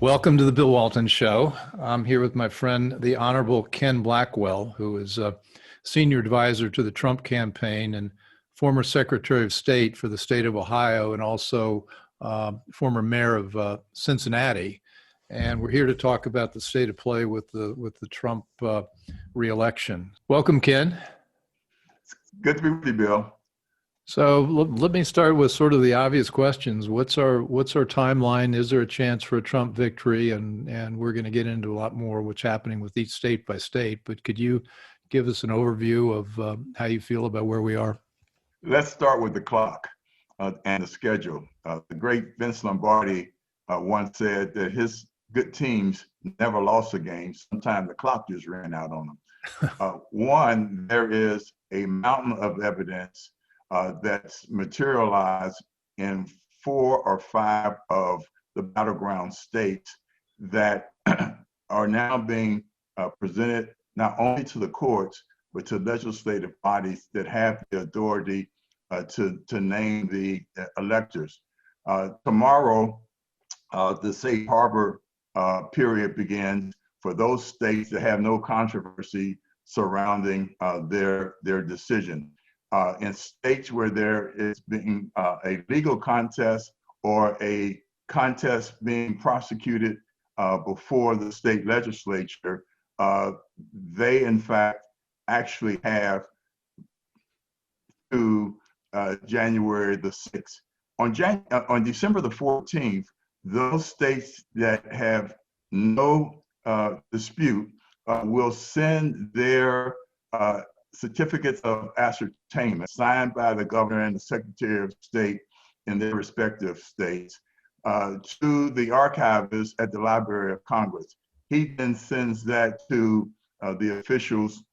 Welcome to the Bill Walton Show. I'm here with my friend, the Honorable Ken Blackwell, who is a senior advisor to the Trump campaign and former Secretary of State for the state of Ohio, and also former mayor of Cincinnati. And we're here to talk about the state of play with the Trump reelection. Welcome, Ken. Good to be with you, Bill. So let me start with sort of the obvious questions. What's our timeline? Is there a chance for a Trump victory? And we're going to get into a lot more what's happening with each state by state. But could you give us an overview of how you feel about where we are? Let's start with the clock and the schedule. The great Vince Lombardi once said that his good teams never lost a game. Sometimes the clock just ran out on them. One, there is a mountain of evidence that's materialized in 4 or 5 of the battleground states that are now being presented not only to the courts, but to legislative bodies that have the authority to name the electors. Tomorrow, the safe harbor period begins for those states that have no controversy surrounding their decision. In states where there is being a legal contest or a contest being prosecuted before the state legislature, they in fact actually have to January the 6th. On December the 14th, those states that have no dispute will send their certificates of ascertainment signed by the governor and the secretary of state in their respective states to the archivist at the Library of Congress. He then sends that to the officials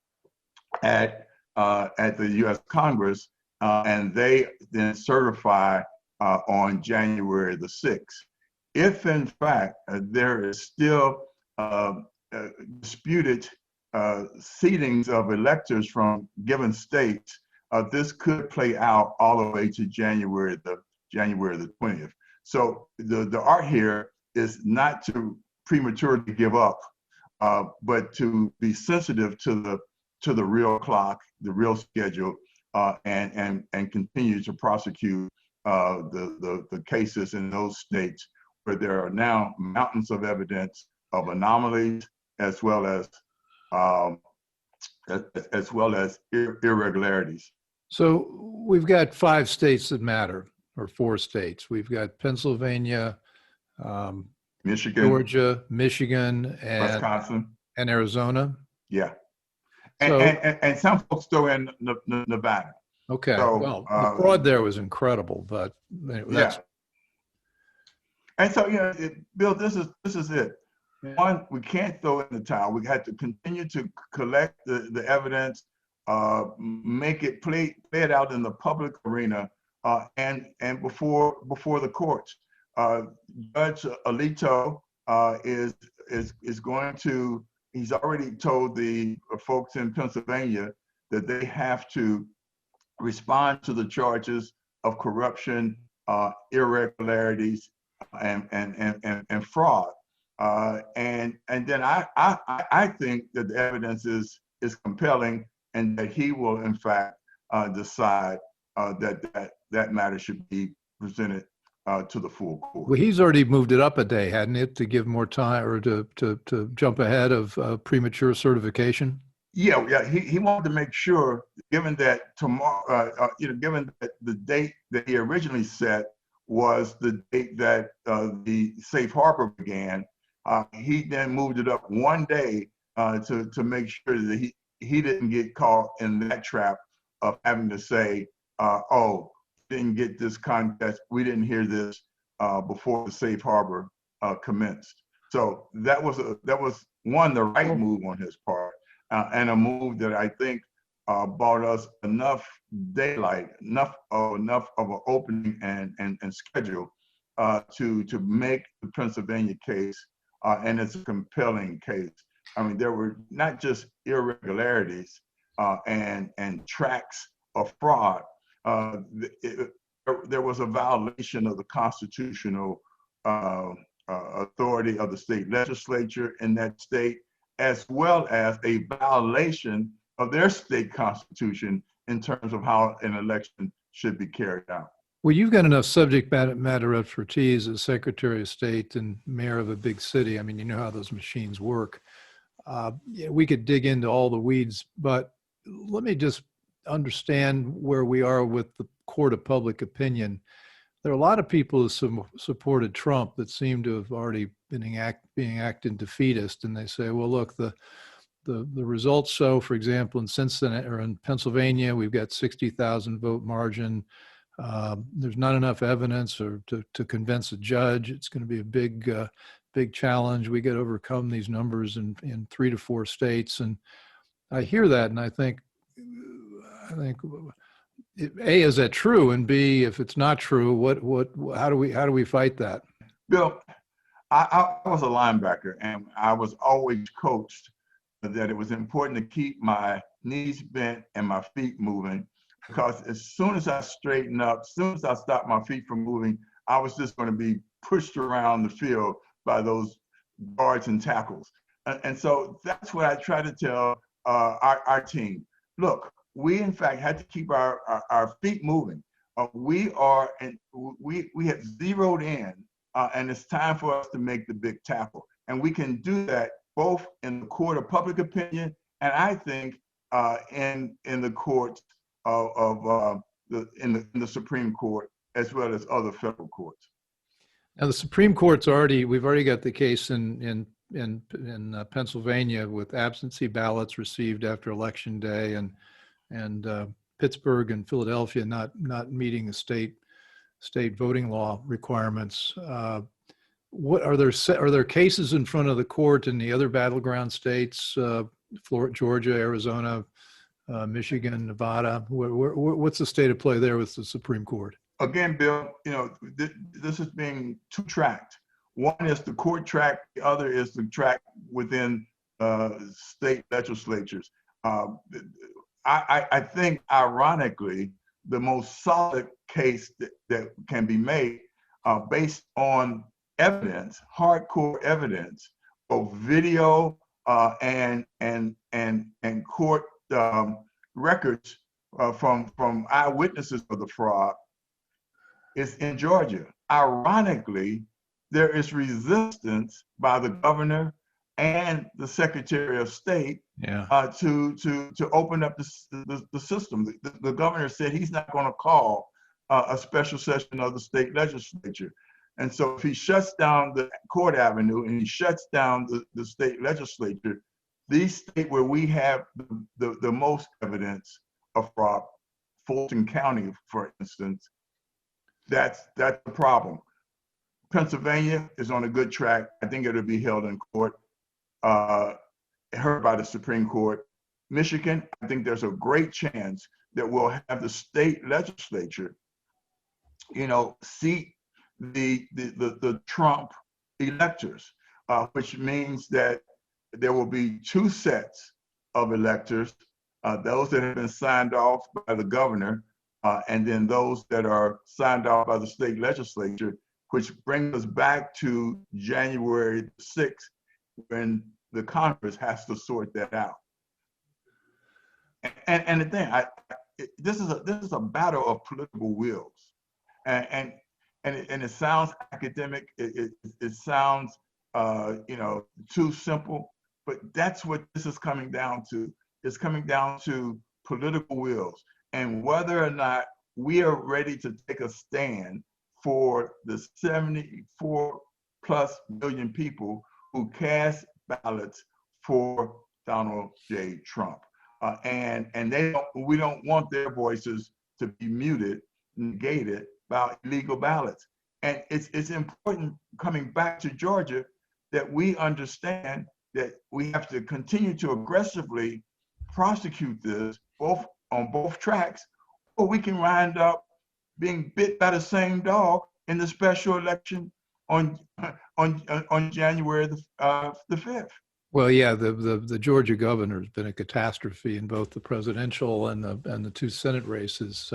at the U.S. Congress, and they then certify on January the 6th. If in fact there is still disputed seatings of electors from given states, this could play out all the way to January the 20th. So the art here is not to prematurely give up, but to be sensitive to the real clock, the real schedule, and continue to prosecute the cases in those states where there are now mountains of evidence of anomalies as well as irregularities. So we've got 5 states that matter, or 4 states. We've got Pennsylvania, Michigan, Georgia, Michigan, Wisconsin, and Arizona. Yeah, and some folks still in Nevada. Okay, so, well, the fraud there was incredible, but that's... Yeah. And so, Bill, this is it. One, we can't throw in the towel. We had to continue to collect the evidence, make it play it out in the public arena, and before the courts. Judge Alito is going to. He's already told the folks in Pennsylvania that they have to respond to the charges of corruption, irregularities, and fraud. And then I think that the evidence is compelling, and that he will in fact decide that matter should be presented to the full court. Well, he's already moved it up a day, hadn't it, to give more time, or to jump ahead of premature certification? Yeah. He wanted to make sure, given that tomorrow, given that the date that he originally set was the date that the safe harbor began, he then moved it up one day to make sure that he didn't get caught in that trap of having to say, oh, didn't get this contest, we didn't hear this before the safe harbor commenced. So that was one, the right move on his part, and a move that I think bought us enough daylight, enough of an opening and schedule to make the Pennsylvania case, and it's a compelling case. I mean, there were not just irregularities and tracks of fraud. There was a violation of the constitutional authority of the state legislature in that state, as well as a violation of their state constitution in terms of how an election should be carried out. Well, you've got enough subject matter expertise as Secretary of State and mayor of a big city. I mean, you know how those machines work. Yeah, we could dig into all the weeds, but let me just understand where we are with the court of public opinion. There are a lot of people who supported Trump that seem to have already being acting defeatist, and they say, well, look, the results show, for example, in Cincinnati or in Pennsylvania, we've got 60,000 vote margin. There's not enough evidence to convince a judge. It's going to be a big challenge. We got to overcome these numbers in 3 to 4 states. And I hear that, and I think, A, is that true? And B, if it's not true, how do we fight that? Bill, I was a linebacker, and I was always coached that it was important to keep my knees bent and my feet moving, because as soon as I straighten up, as soon as I stop my feet from moving, I was just going to be pushed around the field by those guards and tackles. And so that's what I try to tell our team. Look, we in fact had to keep our feet moving. We have zeroed in, and it's time for us to make the big tackle. And we can do that both in the court of public opinion, and I think in the courts in the Supreme Court, as well as other federal courts. Now, the Supreme Court's we've already got the case in Pennsylvania with absentee ballots received after Election Day, and Pittsburgh and Philadelphia not meeting the state voting law requirements. What are there cases in front of the court in the other battleground states, Florida, Georgia, Arizona, Michigan, Nevada? What's the state of play there with the Supreme Court? Again, Bill, this is being two-tracked. One is the court track, the other is the track within state legislatures. I think, ironically, the most solid case that can be made based on evidence, hardcore evidence, both video and court records from eyewitnesses of the fraud, is in Georgia. Ironically, there is resistance by the governor and the Secretary of State to open up the system. The governor said he's not going to call a special session of the state legislature. And so if he shuts down the court avenue and he shuts down the state legislature, the state where we have the most evidence of fraud, Fulton County, for instance, that's the problem. Pennsylvania is on a good track. I think it'll be held in court, heard by the Supreme Court. Michigan, I think there's a great chance that we'll have the state legislature, seat the Trump electors, which means that there will be 2 sets of electors, those that have been signed off by the governor, and then those that are signed off by the state legislature, which brings us back to January 6th, when the Congress has to sort that out. And the thing, this is a battle of political wills, and it sounds academic. It sounds too simple, but that's what this is coming down to. It's coming down to political wills, and whether or not we are ready to take a stand for the 74+ million people who cast ballots for Donald J. Trump. And we don't want their voices to be muted, negated by illegal ballots. And it's important, coming back to Georgia, that we understand that we have to continue to aggressively prosecute this on both tracks, or we can wind up being bit by the same dog in the special election on January the 5th. Well, yeah, the Georgia governor has been a catastrophe in both the presidential and the 2 Senate races.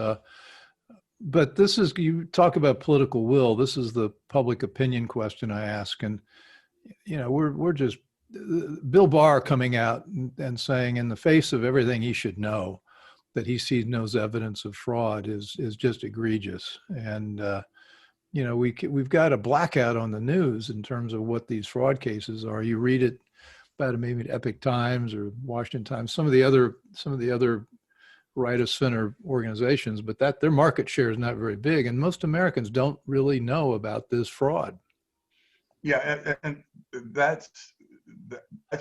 But this is, you talk about political will. This is the public opinion question I ask. And, we're just, Bill Barr coming out and saying in the face of everything he should know, that he sees no evidence of fraud is just egregious. And, we've got a blackout on the news in terms of what these fraud cases are. You read it about maybe at Epic Times or Washington Times, some of the other right of center organizations, but that their market share is not very big, and most Americans don't really know about this fraud. Yeah, and that's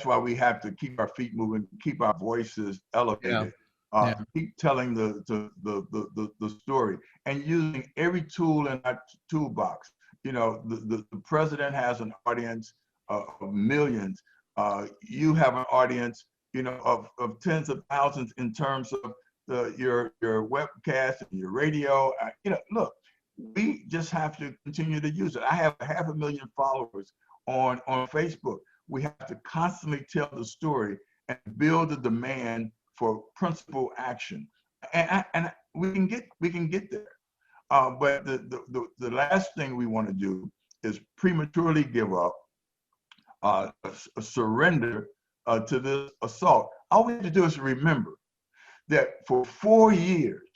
why we have to keep our feet moving, keep our voices elevated, keep telling the story, and using every tool in our toolbox. The president has an audience of millions. You have an audience, of tens of thousands in terms of your webcast and your radio. Look, we just have to continue to use it. I have 500,000 followers on Facebook. We have to constantly tell the story and build the demand for principled action, and we can get there. But the last thing we want to do is prematurely give up, surrender to this assault. All we have to do is remember that for 4 years,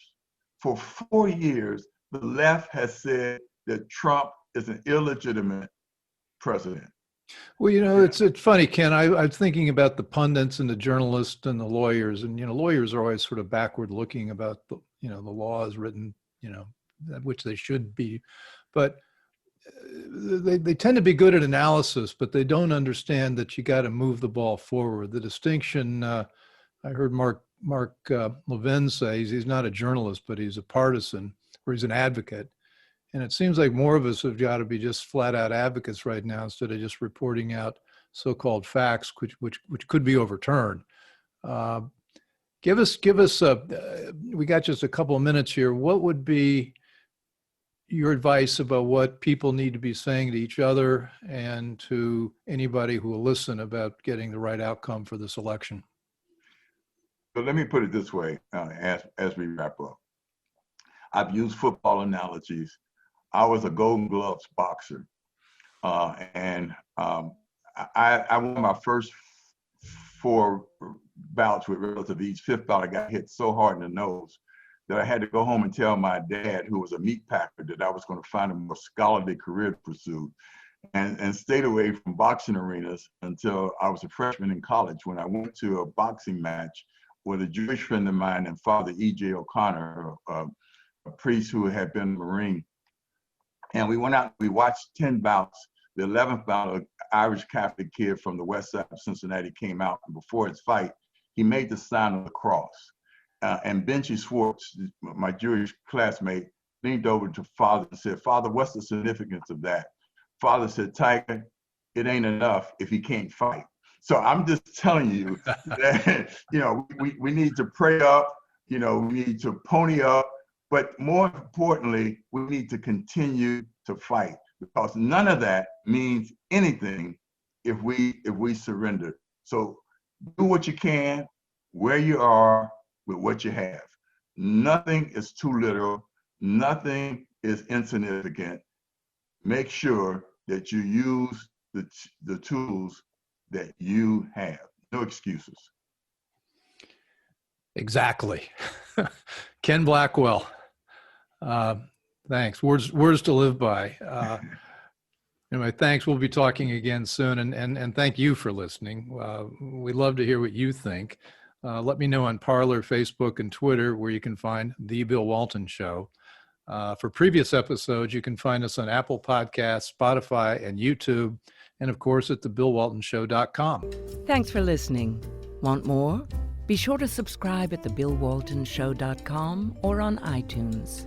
the left has said that Trump is an illegitimate president. Well, it's funny, Ken. I'm thinking about the pundits and the journalists and the lawyers, and lawyers are always sort of backward looking about the laws written, which they should be, but they tend to be good at analysis, but they don't understand that you got to move the ball forward. The distinction, I heard Mark Levin say he's not a journalist, but he's a partisan, or he's an advocate. And it seems like more of us have got to be just flat out advocates right now, instead of just reporting out so-called facts, which could be overturned. Give us we got just a couple of minutes here. What would be your advice about what people need to be saying to each other and to anybody who will listen about getting the right outcome for this election? So let me put it this way, as we wrap up. I've used football analogies. I was a Golden Gloves boxer, and I won my first 4 bouts with relative ease. 5th bout, I got hit so hard in the nose that I had to go home and tell my dad, who was a meat packer, that I was going to find a more scholarly career to pursue, and stayed away from boxing arenas until I was a freshman in college, when I went to a boxing match with a Jewish friend of mine and Father E.J. O'Connor, a priest who had been a Marine. And we went out, we watched 10 bouts. The 11th bout, an Irish Catholic kid from the west side of Cincinnati came out, and before his fight, he made the sign of the cross. And Benji Schwartz, my Jewish classmate, leaned over to Father and said, "Father, what's the significance of that?" Father said, "Tiger, it ain't enough if he can't fight." So I'm just telling you that, we need to pray up, we need to pony up, but more importantly, we need to continue to fight, because none of that means anything if we surrender. So do what you can, where you are, with what you have. Nothing is too little. Nothing is insignificant. Make sure that you use the tools that you have. No excuses. Exactly. Ken Blackwell. Thanks. Words to live by. Anyway, thanks. We'll be talking again soon, and thank you for listening. We'd love to hear what you think. Let me know on Parler, Facebook, and Twitter, where you can find The Bill Walton Show. For previous episodes, you can find us on Apple Podcasts, Spotify, and YouTube, and of course at thebillwaltonshow.com. Thanks for listening. Want more? Be sure to subscribe at thebillwaltonshow.com or on iTunes.